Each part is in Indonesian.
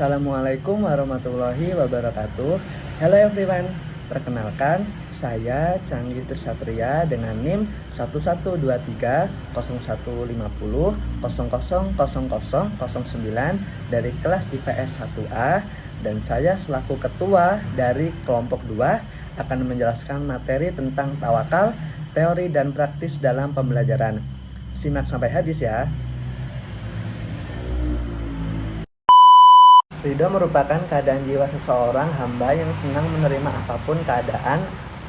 Assalamualaikum warahmatullahi wabarakatuh. Hello everyone, perkenalkan saya Canggih Trisatria dengan NIM 11230150000009 dari kelas IPS 1A, dan saya selaku ketua dari kelompok 2 akan menjelaskan materi tentang tawakal, teori dan praktis dalam pembelajaran. Simak sampai habis ya. Ridho merupakan keadaan jiwa seseorang hamba yang senang menerima apapun keadaan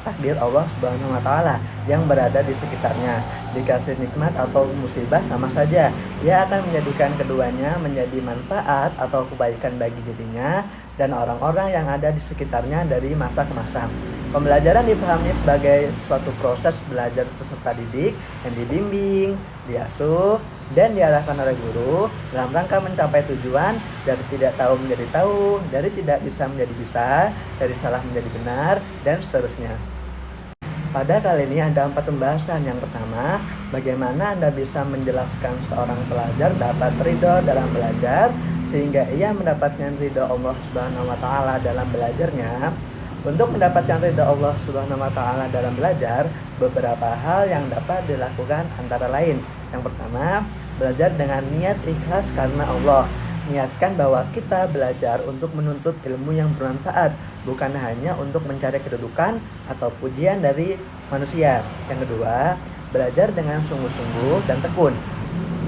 takdir Allah Subhanahu wa Ta'ala yang berada di sekitarnya. Dikasih nikmat atau musibah sama saja, ia akan menjadikan keduanya menjadi manfaat atau kebaikan bagi dirinya dan orang-orang yang ada di sekitarnya dari masa ke masa. Pembelajaran dipahami sebagai suatu proses belajar peserta didik yang dibimbing, diasuh, dan diarahkan oleh guru dalam rangka mencapai tujuan dari tidak tahu menjadi tahu, dari tidak bisa menjadi bisa, dari salah menjadi benar, dan seterusnya. Pada kali ini ada 4 pembahasan. Yang pertama, bagaimana Anda bisa menjelaskan seorang pelajar dapat ridho dalam belajar sehingga ia mendapatkan ridho Allah Subhanahu wa Ta'ala dalam belajarnya. Untuk mendapatkan ridho Allah Subhanahu wa Ta'ala dalam belajar, beberapa hal yang dapat dilakukan antara lain. Yang pertama, belajar dengan niat ikhlas karena Allah. Niatkan bahwa kita belajar untuk menuntut ilmu yang bermanfaat, bukan hanya untuk mencari kedudukan atau pujian dari manusia. Yang kedua, belajar dengan sungguh-sungguh dan tekun.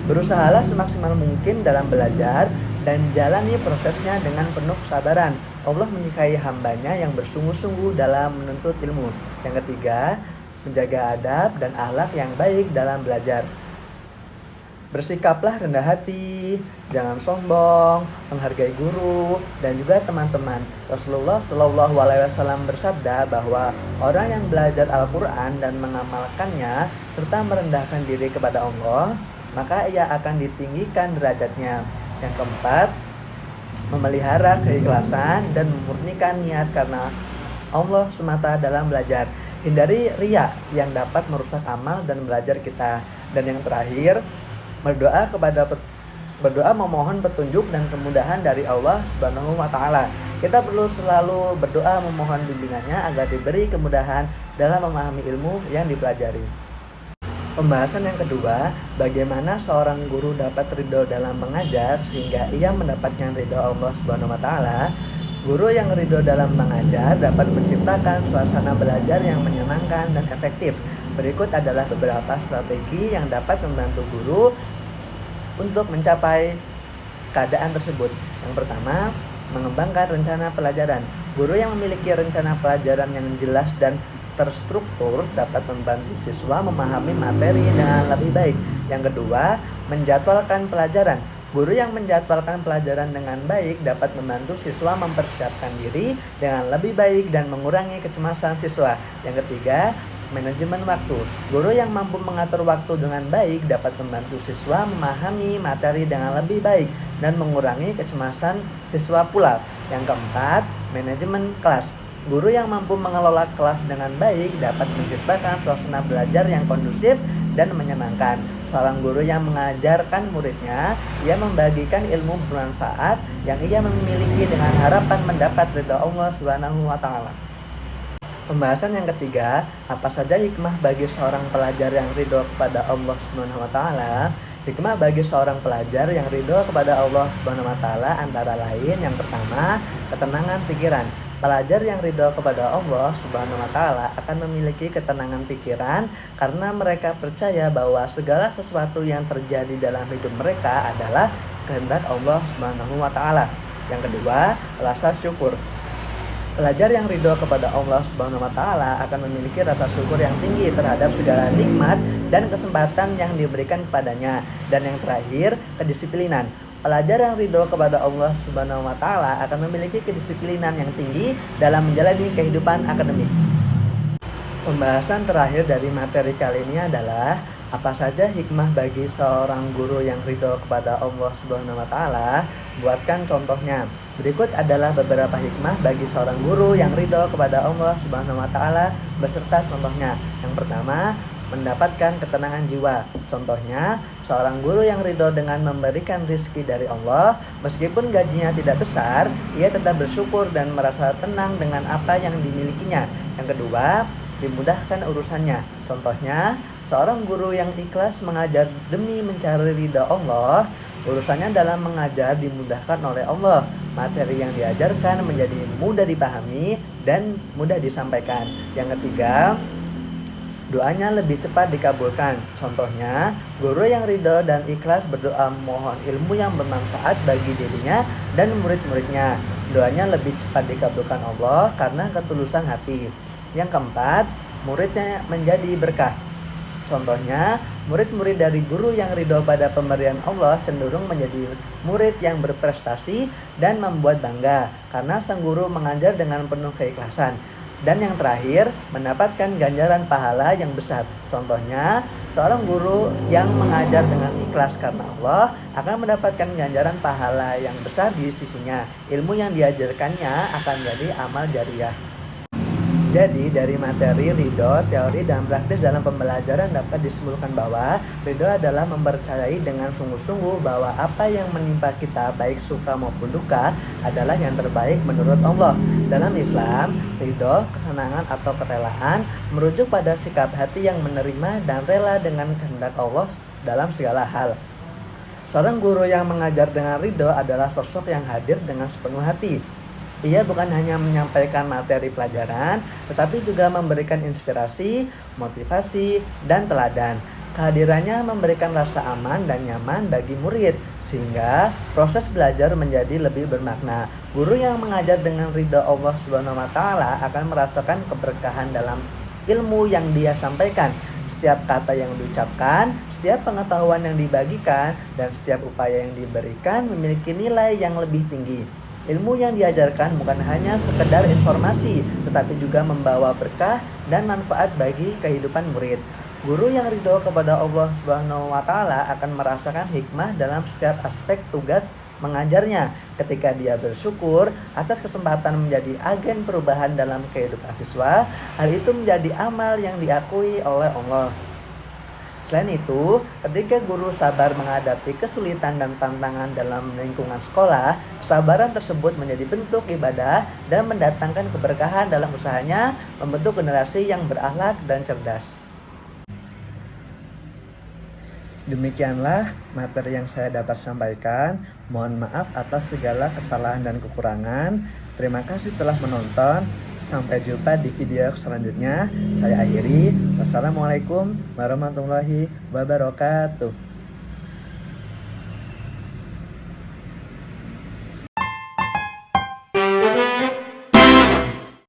Berusahalah semaksimal mungkin dalam belajar dan jalani prosesnya dengan penuh kesabaran. Allah menyukai hambanya yang bersungguh-sungguh dalam menuntut ilmu. Yang ketiga, menjaga adab dan akhlak yang baik dalam belajar. Bersikaplah rendah hati, jangan sombong, menghargai guru dan juga teman-teman. Rasulullah Shallallahu Alaihi Wasallam bersabda bahwa orang yang belajar Al-Quran dan mengamalkannya serta merendahkan diri kepada Allah, maka ia akan ditinggikan derajatnya. Yang keempat, memelihara keikhlasan dan memurnikan niat karena Allah semata dalam belajar. Hindari riya yang dapat merusak amal dan belajar kita. Dan yang terakhir, berdoa memohon petunjuk dan kemudahan dari Allah Subhanahu wa Ta'ala. Kita perlu selalu berdoa memohon bimbingannya agar diberi kemudahan dalam memahami ilmu yang dipelajari. Pembahasan yang kedua, bagaimana seorang guru dapat ridho dalam mengajar sehingga ia mendapatkan ridho Allah Subhanahu wa Ta'ala. Guru yang ridho dalam mengajar dapat menciptakan suasana belajar yang menyenangkan dan efektif. Berikut adalah beberapa strategi yang dapat membantu guru untuk mencapai keadaan tersebut. Yang pertama, mengembangkan rencana pelajaran. Guru yang memiliki rencana pelajaran yang jelas dan terstruktur dapat membantu siswa memahami materi dengan lebih baik. Yang kedua, menjadwalkan pelajaran. Guru yang menjadwalkan pelajaran dengan baik dapat membantu siswa mempersiapkan diri dengan lebih baik dan mengurangi kecemasan siswa. Yang ketiga, manajemen waktu. Guru yang mampu mengatur waktu dengan baik dapat membantu siswa memahami materi dengan lebih baik dan mengurangi kecemasan siswa pula. Yang keempat, manajemen kelas. Guru yang mampu mengelola kelas dengan baik dapat menciptakan suasana belajar yang kondusif dan menyenangkan. Seorang guru yang mengajarkan muridnya, ia membagikan ilmu bermanfaat yang ia memiliki dengan harapan mendapat ridha Allah Subhanahu wa Ta'ala. Pembahasan yang ketiga, apa saja hikmah bagi seorang pelajar yang ridho kepada Allah Subhanahu wa Ta'ala? Hikmah bagi seorang pelajar yang ridho kepada Allah Subhanahu wa Ta'ala antara lain, yang pertama, ketenangan pikiran. Pelajar yang ridho kepada Allah Subhanahu wa Ta'ala akan memiliki ketenangan pikiran karena mereka percaya bahwa segala sesuatu yang terjadi dalam hidup mereka adalah kehendak Allah Subhanahu wa Ta'ala. Yang kedua, rasa syukur. Pelajar yang ridho kepada Allah Subhanahu wa Ta'ala akan memiliki rasa syukur yang tinggi terhadap segala nikmat dan kesempatan yang diberikan kepadanya. Dan yang terakhir, kedisiplinan. Pelajar yang ridho kepada Allah Subhanahu wa Ta'ala akan memiliki kedisiplinan yang tinggi dalam menjalani kehidupan akademik. Pembahasan terakhir dari materi kali ini adalah apa saja hikmah bagi seorang guru yang ridho kepada Allah Subhanahu wa Ta'ala. Buatkan contohnya. Berikut adalah beberapa hikmah bagi seorang guru yang ridho kepada Allah Subhanahu wa Ta'ala beserta contohnya. Yang pertama, mendapatkan ketenangan jiwa. Contohnya, seorang guru yang ridho dengan memberikan rizki dari Allah, meskipun gajinya tidak besar, ia tetap bersyukur dan merasa tenang dengan apa yang dimilikinya. Yang kedua, dimudahkan urusannya. Contohnya, seorang guru yang ikhlas mengajar demi mencari ridha Allah, urusannya dalam mengajar dimudahkan oleh Allah. Materi yang diajarkan menjadi mudah dipahami dan mudah disampaikan. Yang ketiga, doanya lebih cepat dikabulkan. Contohnya, guru yang ridho dan ikhlas berdoa mohon ilmu yang bermanfaat bagi dirinya dan murid-muridnya. Doanya lebih cepat dikabulkan Allah karena ketulusan hati. Yang keempat, muridnya menjadi berkah. Contohnya, murid-murid dari guru yang ridho pada pemberian Allah cenderung menjadi murid yang berprestasi dan membuat bangga karena sang guru mengajar dengan penuh keikhlasan. Dan yang terakhir, mendapatkan ganjaran pahala yang besar. Contohnya, seorang guru yang mengajar dengan ikhlas karena Allah akan mendapatkan ganjaran pahala yang besar di sisinya. Ilmu yang diajarkannya akan jadi amal jariyah. Jadi dari materi, ridho, teori, dan praktis dalam pembelajaran dapat disimpulkan bahwa ridho adalah mempercayai dengan sungguh-sungguh bahwa apa yang menimpa kita baik suka maupun duka adalah yang terbaik menurut Allah. Dalam Islam, ridho, kesenangan atau kerelaan merujuk pada sikap hati yang menerima dan rela dengan kehendak Allah dalam segala hal. Seorang guru yang mengajar dengan ridho adalah sosok yang hadir dengan sepenuh hati. Ia bukan hanya menyampaikan materi pelajaran, tetapi juga memberikan inspirasi, motivasi, dan teladan. Kehadirannya memberikan rasa aman dan nyaman bagi murid, sehingga proses belajar menjadi lebih bermakna. Guru yang mengajar dengan ridha Allah SWT akan merasakan keberkahan dalam ilmu yang dia sampaikan. Setiap kata yang diucapkan, setiap pengetahuan yang dibagikan, dan setiap upaya yang diberikan memiliki nilai yang lebih tinggi. Ilmu yang diajarkan bukan hanya sekedar informasi, tetapi juga membawa berkah dan manfaat bagi kehidupan murid. Guru yang ridho kepada Allah SWT akan merasakan hikmah dalam setiap aspek tugas mengajarnya. Ketika dia bersyukur atas kesempatan menjadi agen perubahan dalam kehidupan siswa, hal itu menjadi amal yang diakui oleh Allah. Selain itu, ketika guru sabar menghadapi kesulitan dan tantangan dalam lingkungan sekolah, kesabaran tersebut menjadi bentuk ibadah dan mendatangkan keberkahan dalam usahanya membentuk generasi yang berakhlak dan cerdas. Demikianlah materi yang saya dapat sampaikan. Mohon maaf atas segala kesalahan dan kekurangan. Terima kasih telah menonton. Sampai jumpa di video selanjutnya. Saya akhiri. Wassalamualaikum warahmatullahi wabarakatuh.